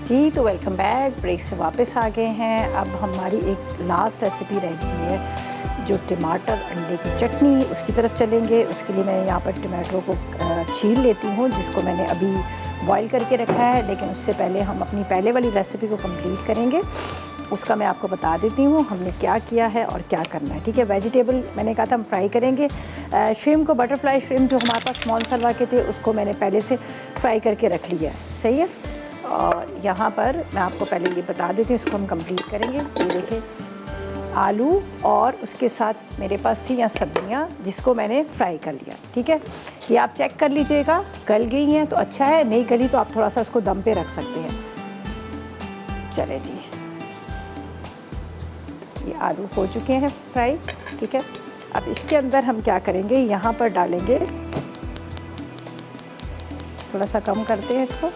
जी, तो वेलकम बैक, ब्रेक से वापस आ गए हैं। अब हमारी एक लास्ट रेसिपी रह गई है जो टमाटर अंडे की चटनी उसकी तरफ चलेंगे। उसके लिए मैं यहाँ पर टमाटरों को छील लेती हूँ, जिसको मैंने अभी बॉईल करके रखा है। लेकिन उससे पहले हम अपनी पहले वाली रेसिपी को कंप्लीट करेंगे, उसका मैं आपको बता देती हूँ हमने क्या किया है और क्या करना है। ठीक है, वेजिटेबल मैंने कहा था हम फ्राई करेंगे। श्रिम्प को, बटरफ्लाई श्रिम्प जो हमारे पास स्मॉल सलवा के थे, उसको मैंने पहले से फ्राई करके रख लिया है। सही है। और यहाँ पर मैं आपको पहले ये बता देती हूँ, इसको हम कंप्लीट करेंगे। ये देखिए आलू और उसके साथ मेरे पास थी यहाँ सब्जियाँ, जिसको मैंने फ्राई कर लिया। ठीक है, ये आप चेक कर लीजिएगा, गल गई हैं तो अच्छा है, नहीं गली तो आप थोड़ा सा उसको दम पे रख सकते हैं। चले जी, ये आलू हो चुके हैं फ्राई। ठीक है, अब इसके अंदर हम क्या करेंगे, यहाँ पर डालेंगे, थोड़ा सा कम करते हैं इसको,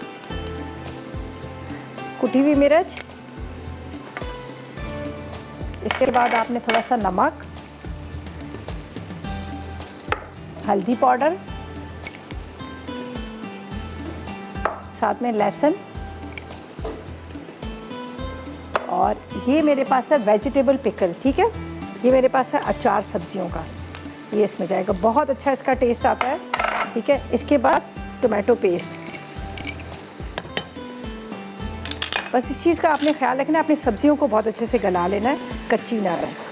कुटी हुई मिर्च। इसके बाद आपने थोड़ा सा नमक, हल्दी पाउडर, साथ में लहसुन, और ये मेरे पास है वेजिटेबल पिकल। ठीक है, ये मेरे पास है अचार सब्जियों का, ये इसमें जाएगा, बहुत अच्छा इसका टेस्ट आता है। ठीक है, इसके बाद टोमेटो पेस्ट। बस इस चीज़ का आपने ख्याल रखना है, अपनी सब्जियों को बहुत अच्छे से गला लेना है, कच्ची ना रहे।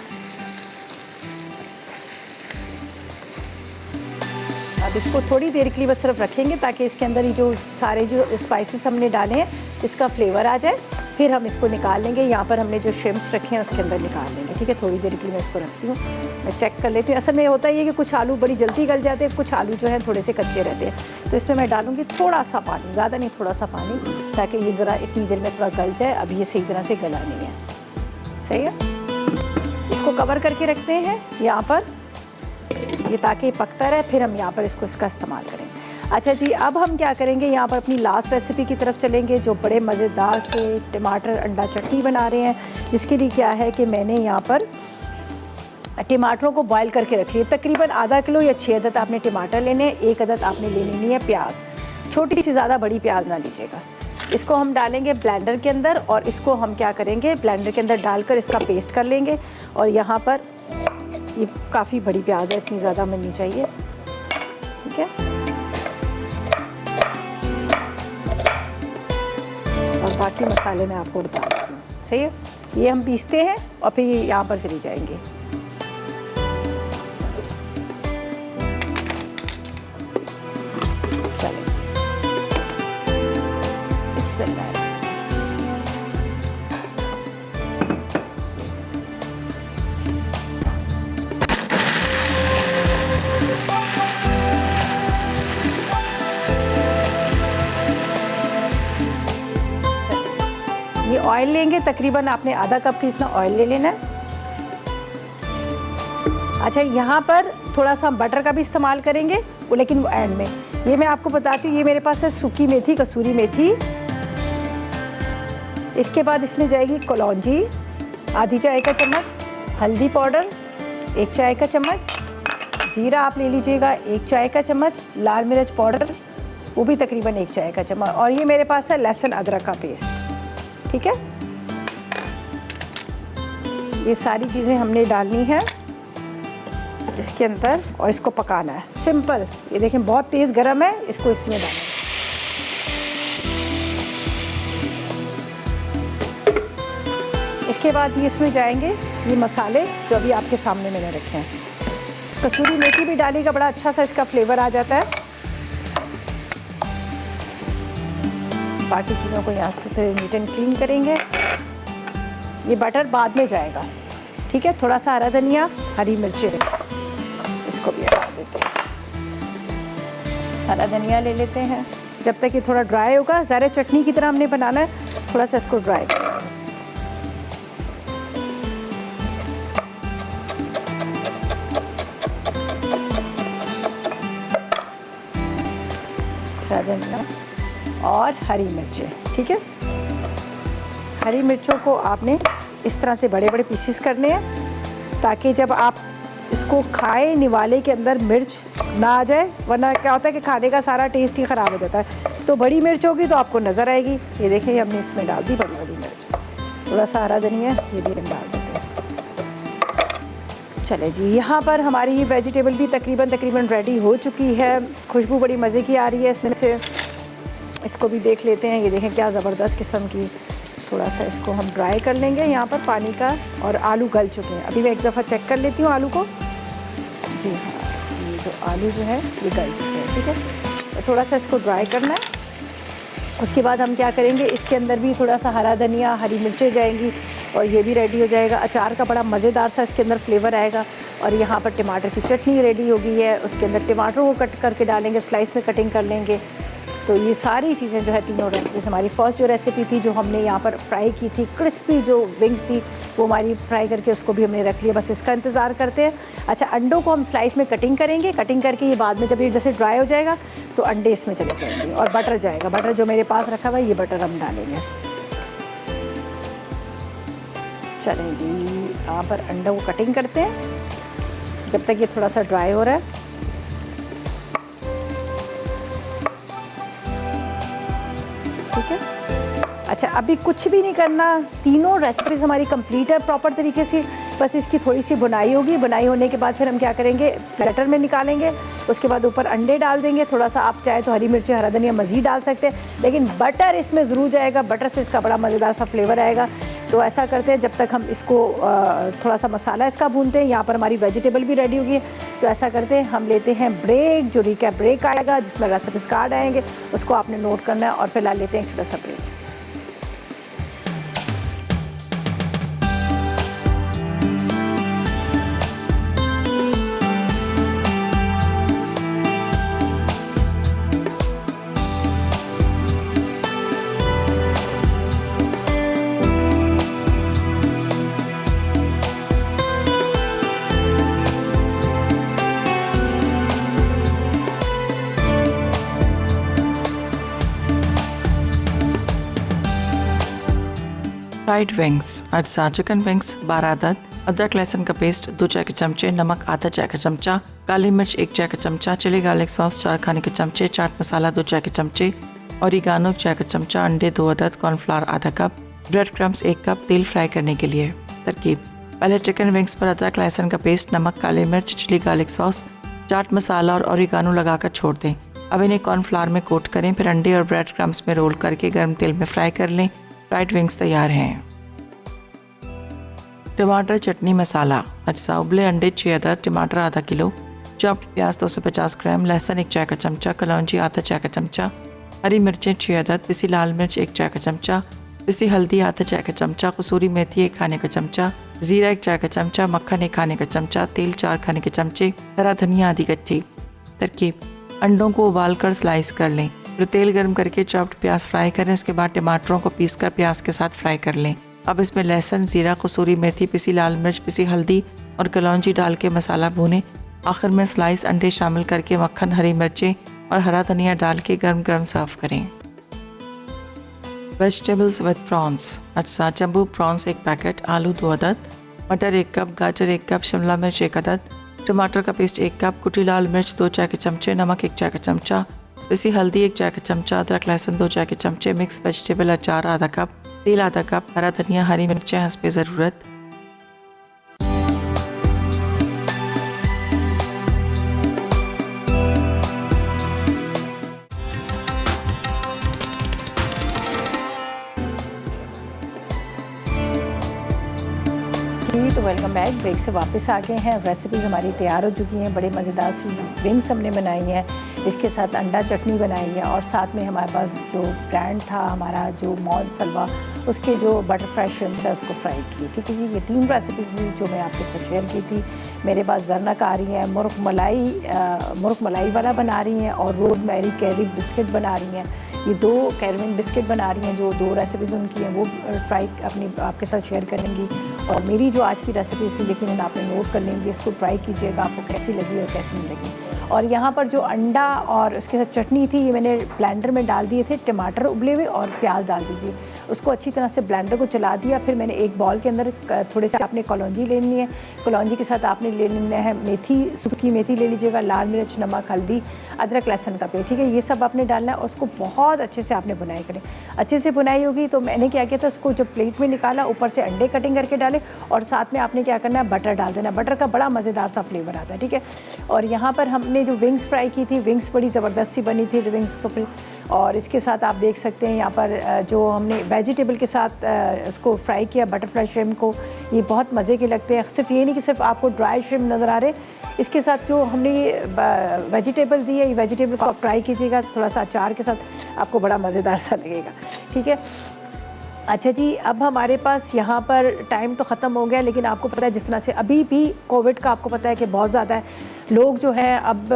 अब इसको थोड़ी देर के लिए बस सिर्फ रखेंगे, ताकि इसके अंदर ये जो सारे जो स्पाइसेस हमने डाले हैं इसका फ्लेवर आ जाए। फिर हम इसको निकाल लेंगे, यहाँ पर हमने जो श्रिम्प्स रखे हैं उसके अंदर निकाल लेंगे। ठीक है, थोड़ी देर के लिए मैं इसको रखती हूँ, मैं चेक कर लेती हूँ। असल में होता है ये कि कुछ आलू बड़ी जल्दी गल जाते हैं, कुछ आलू जो है थोड़े से कच्चे रहते हैं। तो इसमें मैं डालूँगी थोड़ा सा पानी, ज़्यादा नहीं, थोड़ा सा पानी, ताकि ये ज़रा इतनी देर में थोड़ा गल जाए। अभी ये सही तरह से गला नहीं है। सही है, इसको कवर करके रखते हैं यहाँ पर, ये ताकि पकता रहे, फिर हम यहाँ पर इसका इस्तेमाल करेंगे। अच्छा जी, अब हम क्या करेंगे, यहाँ पर अपनी लास्ट रेसिपी की तरफ चलेंगे, जो बड़े मज़ेदार से टमाटर अंडा चटनी बना रहे हैं। जिसके लिए क्या है कि मैंने यहाँ पर टमाटरों को बॉईल करके रख लिया। तकरीबन आधा किलो या 6 अदद आपने टमाटर लेने हैं, 1 अदद आपने ले लेनी है प्याज, छोटी सी, ज़्यादा बड़ी प्याज ना लीजिएगा। इसको हम डालेंगे ब्लेंडर के अंदर, और इसको हम क्या करेंगे, ब्लेंडर के अंदर डालकर इसका पेस्ट कर लेंगे। और यहाँ पर ये काफ़ी बड़ी प्याज है, इतनी ज़्यादा मिलनी चाहिए। ठीक है, और बाकी मसाले मैं आपको बता देती हूँ। सही है, ये हम पीसते हैं और फिर ये यहाँ पर चली जाएंगे। चलें, बिस्मिल्लाह। ये ऑयल लेंगे, तकरीबन आपने आधा कप की इतना ऑयल ले लेना है। अच्छा, यहाँ पर थोड़ा सा बटर का भी इस्तेमाल करेंगे, वो लेकिन वो एंड में। ये मैं आपको बताती हूँ, ये मेरे पास है सूखी मेथी, कसूरी मेथी। इसके बाद इसमें जाएगी कलौंजी, आधी चाय का चम्मच, हल्दी पाउडर 1 चाय का चम्मच, ज़ीरा आप ले लीजिएगा 1 चाय का चम्मच, लाल मिर्च पाउडर वो भी तकरीबन 1 चाय का चम्मच, और ये मेरे पास है लहसुन अदरक का पेस्ट। ठीक है, ये सारी चीज़ें हमने डालनी है इसके अंदर, और इसको पकाना है। सिंपल, ये देखें बहुत तेज़ गरम है, इसको इसमें डालना है। इसके बाद ये इसमें जाएंगे ये मसाले जो अभी आपके सामने मैंने रखे हैं। कसूरी मेथी भी डालेगा, बड़ा अच्छा सा इसका फ्लेवर आ जाता है। बाकी चीज़ों को यहाँ से फिर नीट एंड क्लीन करेंगे। ये बटर बाद में जाएगा। ठीक है, थोड़ा सा हरा धनिया, हरी मिर्ची, इसको भी हटा देते हैं। हरा धनिया ले लेते हैं, जब तक ये थोड़ा ड्राई होगा। ज़्यादा चटनी की तरह हमने बनाना है, थोड़ा सा इसको ड्राई करेंगे। हरा धनिया और हरी मिर्चें। ठीक है, हरी मिर्चों को आपने इस तरह से बड़े बड़े पीसेस करने हैं, ताकि जब आप इसको खाएं निवाले के अंदर मिर्च ना आ जाए, वरना क्या होता है कि खाने का सारा टेस्ट ही ख़राब हो जाता है। तो बड़ी मिर्च होगी तो आपको नज़र आएगी। ये देखें, हमने इसमें डाल दी बड़ी बड़ी मिर्च, थोड़ा सा हरा धनिया ये भी हम डाल देते हैं। चले जी, यहाँ पर हमारी वेजिटेबल भी तकरीबन रेडी हो चुकी है। खुशबू बड़ी मज़े की आ रही है इसमें से। इसको भी देख लेते हैं। ये देखें क्या ज़बरदस्त किस्म की। थोड़ा सा इसको हम ड्राई कर लेंगे यहाँ पर पानी का। और आलू गल चुके हैं। अभी मैं एक दफ़ा चेक कर लेती हूँ आलू को। जी हाँ, ये जो आलू जो है ये गल चुके हैं। ठीक है, तो थोड़ा सा इसको ड्राई करना है। उसके बाद हम क्या करेंगे, इसके अंदर भी थोड़ा सा हरा धनिया, हरी मिर्चें जाएंगी और ये भी रेडी हो जाएगा। अचार का बड़ा मज़ेदार सा इसके अंदर फ्लेवर आएगा। और यहाँ पर टमाटर की चटनी रेडी हो गई है। उसके अंदर टमाटरों को कट करके डालेंगे, स्लाइस में कटिंग कर लेंगे। तो ये सारी चीज़ें जो है तीनों रेसिपीज़, हमारी फ़र्स्ट जो रेसिपी थी जो हमने यहाँ पर फ्राई की थी, क्रिस्पी जो विंग्स थी वो हमारी फ्राई करके उसको भी हमने रख लिया। बस इसका इंतज़ार करते हैं। अच्छा, अंडों को हम स्लाइस में कटिंग करेंगे। कटिंग करके ये बाद में जब ये जैसे ड्राई हो जाएगा तो अंडे इसमें चले जाएंगे। और बटर जाएगा, बटर जो मेरे पास रखा हुआ है ये बटर हम डालेंगे। चलें जी, यहाँ पर अंडों को कटिंग करते हैं जब तक ये थोड़ा सा ड्राई हो रहा है। ठीक है, अच्छा अभी कुछ भी नहीं करना। तीनों रेसिपीज़ हमारी कंप्लीट है प्रॉपर तरीके से। बस इसकी थोड़ी सी बुनाई होगी। बुनाई होने के बाद फिर हम क्या करेंगे, प्लेटर में निकालेंगे। उसके बाद ऊपर अंडे डाल देंगे। थोड़ा सा आप चाहे तो हरी मिर्ची, हरा धनिया मज़ीद डाल सकते हैं, लेकिन बटर इसमें ज़रूर जाएगा। बटर से इसका बड़ा मज़ेदार सा फ्लेवर आएगा। तो ऐसा करते हैं, जब तक हम इसको थोड़ा सा मसाला इसका भूनते हैं। यहाँ पर हमारी वेजिटेबल भी रेडी होगी है। तो ऐसा करते हैं, हम लेते हैं ब्रेक। जो रिकैप ब्रेक आएगा जिसमें रेसिपीज़ कार्ड आएंगे उसको आपने नोट करना है। और फिलहाल लेते हैं एक छोटा सा ब्रेक। फ्राइड विंग्स, अज्जा चिकन विंग्स 12 अदद, अदरक लहसुन का पेस्ट 2 चाय के चमचे, नमक आधा चाय का चमचा, काली मिर्च 1 चाय का चमचा, चिली गार्लिक सॉस 4 खाने के चमचे, चाट मसाला 2 चाय के चमचे, ओरिगानो 1 चाय का चमचा, अंडे 2 अदद, कॉर्नफ्लावर आधा कप, ब्रेड क्रम्स 1 कप, तेल फ्राई करने के लिए। तरकीब, पहले चिकन विंग्स पर अदरक लहसुन का पेस्ट, नमक, काली मिर्च, chilli garlic sauce, chaat masala और ओरिगानो लगाकर छोड़ दें। अब इन्हें कॉर्नफ्लावर में कोट करें। फिर अंडे और ब्रेड क्रम्स में रोल करके गर्म तेल में फ्राई कर लें। फ्राइड विंग्स तैयार हैं। टमाटर चटनी मसाला, अज्जा उबले अंडे 6 अदद, टमाटर आधा किलो, चॉप्ड प्याज 250 ग्राम, लहसुन 1 चाय का चमचा, कलौंजी आधा चाय का चमचा, हरी मिर्चें 6 अदद, पिसी लाल मिर्च 1 चाय का चमचा, पिसी हल्दी आधा चाय का चमचा, कसूरी मेथी 1 खाने का चमचा, जीरा 1 चाय का चमचा, मक्खन 1 खाने का चमचा, तेल 4 खाने के चमचे, हरा धनिया आधी गट्ठी। तरकीब, अंडों को उबालकर स्लाइस कर लें। फिर तेल गर्म करके चॉप्ड प्याज फ्राई करें। उसके बाद टमाटरों को पीसकर प्याज के साथ फ्राई कर लें। अब इसमें लहसुन, जीरा, कसूरी मेथी, पिसी लाल मिर्च, पिसी हल्दी और कलौंजी डाल के मसाला भूनें। आखिर में स्लाइस अंडे शामिल करके मक्खन, हरी मिर्चें और हरा धनिया डाल के गर्म गर्म सर्व करें। वेजिटेबल्स विद प्रॉन्स, अज्जा जम्बो प्रॉन्स 1 पैकेट, आलू 2 अदद, मटर 1 कप, गाजर 1 कप, शिमला मिर्च 1 अदद, टमाटर का पेस्ट 1 कप, कुटी लाल मिर्च 2 चाय के चमचे, नमक 1 चाय का चमचा, पिसी हल्दी 1 चाय का चमचा, अदरक लहसुन 2 चाय के चमचे, मिक्स वेजिटेबल अचार आधा कप, तेल आधा कप, हरा धनिया, हरी मिर्चें हस्बे ज़रूरत। तो वेलकम बैक। ब्रेक से वापस आ गए हैं। रेसिपीज़ हमारी तैयार हो चुकी हैं। बड़े मज़ेदार सी विंग्स हमने बनाई हैं, इसके साथ अंडा चटनी बनाई है और साथ में हमारे पास जो ब्रांड था हमारा जो मॉल सलवा, उसके जो बटर फ्राई श्रिम्प्स है उसको फ्राई किए। ठीक है जी, ये 3 रेसिपीज़ जो मैं आपके साथ शेयर की थी। मेरे पास जरनक आ रही हैं, मुर्ग मलाई वाला बना रही हैं और रोज़मेरी कैरी बिस्किट बना रही हैं। ये 2 कैरमेल बिस्किट बना रही हैं। जो 2 रेसिपीज़ उनकी हैं वो ट्राई अपनी आपके साथ शेयर करेंगी। और मेरी जो आज की रेसिपीज़ थी लेकिन आपने नोट कर लेंगी, इसको ट्राई कीजिएगा, आपको कैसी लगी और कैसी नहीं लगी। और यहाँ पर जो अंडा और उसके साथ चटनी थी, ये मैंने ब्लेंडर में डाल दिए थे, टमाटर उबले हुए और प्याज डाल दी थी। उसको अच्छी तरह से ब्लेंडर को चला दिया। फिर मैंने एक बॉल के अंदर थोड़े से आपने कलौंजी लेनी है, कलौंजी के साथ आपने ले लेना है मेथी, सूखी मेथी ले लीजिएगा, लाल मिर्च, नमक, हल्दी, अदरक लहसुन का पेस्ट, ठीक है। ये सब आपने डालना है और उसको बहुत अच्छे से आपने बुनाई करें। अच्छे से बुनाई होगी तो मैंने क्या किया था, उसको जब प्लेट में निकाला, ऊपर से अंडे कटिंग करके डाले और साथ में आपने क्या करना है, बटर डाल देना। बटर का बड़ा मज़ेदार सा फ्लेवर आता है, ठीक है। और यहाँ पर हमने जो विंग्स फ्राई की थी, विंग्स बड़ी ज़बरदस्त सी बनी थी विंग्स को। फिर और इसके साथ आप देख सकते हैं यहाँ पर जो हमने वेजिटेबल के साथ उसको फ्राई किया, बटरफ्लाई श्रिम्प को, ये बहुत मज़े के लगते हैं। सिर्फ ये नहीं कि सिर्फ आपको ड्राई श्रिम्प नज़र आ रहे, इसके साथ जो हमने ये वेजिटेबल दी है, ये वेजिटेबल को आप फ्राई कीजिएगा थोड़ा सा अचार के साथ, आपको बड़ा मज़ेदार सा लगेगा, ठीक है। अच्छा जी, अब हमारे पास यहाँ पर टाइम तो ख़त्म हो गया, लेकिन आपको पता है जिस तरह से अभी भी कोविड का आपको पता है कि बहुत ज़्यादा है, लोग जो हैं अब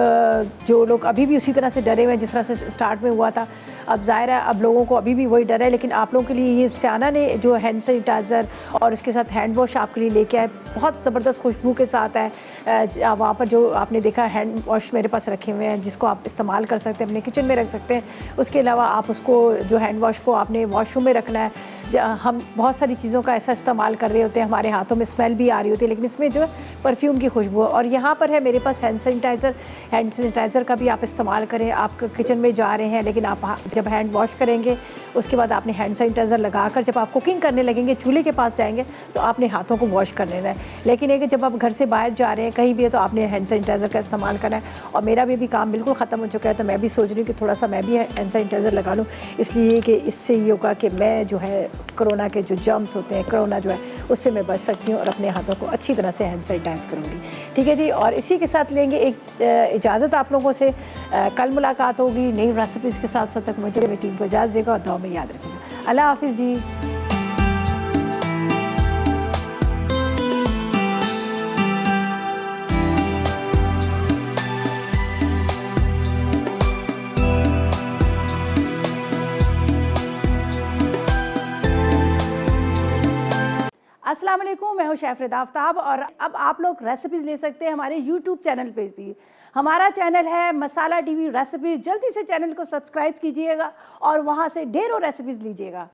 जो लोग अभी भी उसी तरह से डरे हुए हैं जिस तरह से स्टार्ट में हुआ था। अब ज़ाहिर है अब लोगों को अभी भी वही डर है, लेकिन आप लोगों के लिए ये सियाना ने जो हैंड सैनिटाइज़र और उसके साथ हैंड वॉश आपके लिए लेके आए, बहुत ज़बरदस्त खुशबू के साथ है। वहाँ पर जो आपने देखा हैंड वॉश मेरे पास रखे हुए हैं, जिसको आप इस्तेमाल कर सकते हैं, अपने किचन में रख सकते हैं। उसके अलावा आप उसको जो हैंड वॉश को आपने वॉशरूम में रखना है। हम बहुत सारी चीज़ों का ऐसा इस्तेमाल कर रहे होते हैं, हमारे हाथों में स्मेल भी आ रही होती है, लेकिन इसमें जो है परफ्यूम की खुशबू है। और यहाँ पर है मेरे पास हैंड सैनिटाइज़र का भी आप इस्तेमाल करें। आप किचन में जा रहे हैं, लेकिन आप जब हैंड वॉश करेंगे उसके बाद आपने हैंड सैनिटाइज़र लगाकर जब आप कुकिंग करने लगेंगे, चूल्हे के पास जाएंगे, तो आपने हाथों को वॉश कर लेना है। लेकिन एक जब आप घर से बाहर जा रहे हैं कहीं भी है, तो आपने हैंड सैनिटाइज़र का इस्तेमाल करना है। और मेरा भी अभी काम बिल्कुल ख़त्म हो चुका है, तो मैं भी सोच रही हूँ कि थोड़ा सा मैं भी हैंड सैनिटाइज़र लगा लूँ, इसलिए कि इससे ये होगा कि मैं जो है कोरोना के जो जर्म्स होते हैं, कोरोना जो है उससे मैं बच सकती हूँ और अपने हाथों को अच्छी तरह से हैंड सैनिटाइज़ करूँगी, ठीक है जी। और इसी के साथ लेंगे एक इजाज़त आप लोगों से। कल मुलाकात होगी नई रेसिपीज़ के साथ। तब तक मुझे मेरी टीम को इजाज़त देगा और दुआ में याद रखिएगा। अल्लाह हाफिज़ जी। अस्सलाम वालेकुम, मैं हूँ शेफ़ रिदा आफ्ताब और अब आप लोग रेसिपीज़ ले सकते हैं हमारे यूट्यूब चैनल पे भी। हमारा चैनल है मसाला टीवी रेसिपीज़। जल्दी से चैनल को सब्सक्राइब कीजिएगा और वहाँ से ढेरों रेसिपीज़ लीजिएगा।